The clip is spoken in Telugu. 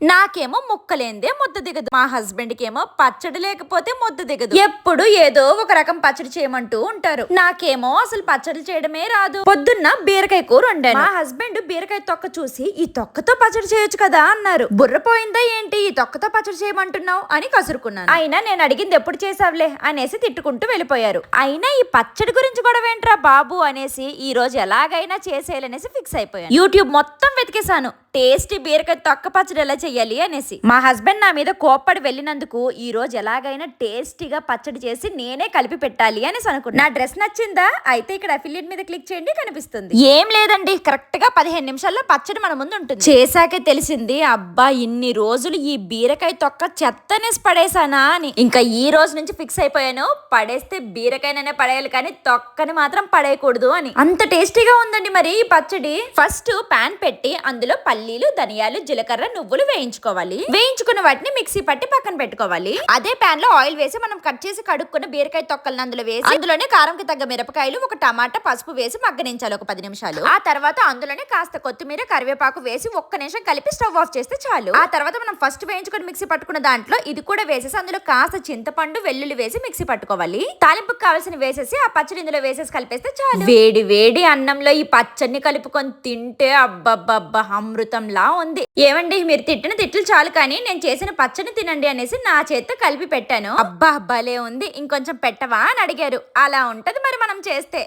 నాకేమో ముక్కలేందే ముద్ద దిగదు. మా హస్బెండ్ కేమో పచ్చడి లేకపోతే ముద్ద దిగదు. ఎప్పుడు ఏదో ఒక రకం పచ్చడి చేయమంటూ ఉంటారు. నాకేమో అసలు పచ్చడి చేయడమే రాదు. పొద్దున్న బీరకాయ కూర వండాను. మా హస్బెండ్ బీరకాయ తొక్క చూసి ఈ తొక్కతో పచ్చడి చేయొచ్చు కదా అన్నారు. బుర్ర పోయిందా ఏంటి ఈ తొక్కతో పచ్చడి చేయమంటున్నావు అని కసురుకున్నాను. అయినా నేను అడిగింది ఎప్పుడు చేసావులే అనేసి తిట్టుకుంటూ వెళ్ళిపోయారు. అయినా ఈ పచ్చడి గురించి గొడవ ఏంట్రా బాబు అనేసి ఈ రోజు ఎలాగైనా చేసేయాలనేసి ఫిక్స్ అయిపోయాను. యూట్యూబ్ మొత్తం వెతికేశాను టేస్టీ బీరకాయ తొక్క పచ్చడి ఎలా చెయ్యాలి అనేసి. మా హస్బెండ్ నా మీద కోప్పడి వెళ్ళినందుకు ఈ రోజు ఎలాగైనా టేస్టీగా పచ్చడి చేసి నేనే కలిపి పెట్టాలి అనేసి అనుకున్నా. నా డ్రెస్ నచ్చిందా? అయితే ఇక్కడ అఫిలియేట్ మీద క్లిక్ చేయండి, కనిపిస్తుంది. ఏం లేదండి, కరెక్ట్ గా 15 నిమిషాల్లో పచ్చడి మన ముందు ఉంటుంది. చేశాకే తెలిసింది అబ్బా ఇన్ని రోజులు ఈ బీరకాయ తొక్క చెత్తనేసి పడేసానా అని. ఇంకా ఈ రోజు నుంచి ఫిక్స్ అయిపోయాను, పడేస్తే బీరకాయనే పడేయాలి కానీ తొక్కని మాత్రం పడేయకూడదు అని. అంత టేస్టీగా ఉందండి మరి ఈ పచ్చడి. ఫస్ట్ పాన్ పెట్టి అందులో పల్లీలు, ధనియాలు, జీలకర్ర, నువ్వులు వేయించుకోవాలి. వేయించుకున్న వాటిని మిక్సీ పట్టి పక్కన పెట్టుకోవాలి. అదే పాన్ లో ఆయిల్ వేసి మనం కట్ చేసి కడుక్కున్న బీరకాయ తొక్కలను అందులో వేసి అందులోనే కారంకి తగ్గ మిరపకాయలు, ఒక టమాటా, పసుపు వేసి మగ్గనించాలి ఒక 10 నిమిషాలు. ఆ తర్వాత అందులోనే కాస్త కొత్తిమీర, కరివేపాకు వేసి ఒక్క నిమిషం కలిపి స్టవ్ ఆఫ్ చేస్తే చాలు. ఆ తర్వాత మనం ఫస్ట్ వేయించుకుని మిక్సీ పట్టుకున్న దాంట్లో ఇది కూడా వేసేసి అందులో కాస్త చింతపండు, వెల్లుల్లి వేసి మిక్సీ పట్టుకోవాలి. తాలింపుకి కావాల్సిన వేసేసి ఆ పచ్చడి ఇందులో వేసేసి కలిపేస్తే చాలు. వేడి వేడి అన్నంలో ఈ పచ్చడిని కలుపుకొని తింటే అబ్బబ్బబ్బా అమృతంలా ఉంది. ఏమండి మీరు తిట్టిన తిట్లు చాలు కానీ నేను చేసిన పచ్చడిని తినండి అనేసి నా చేత్తో కలిపి పెట్టాను. అబ్బా భలే ఉంది, ఇంకొంచెం పెట్టవా అని అడిగారు. అలా ఉంటది మరి మనం చేస్తే.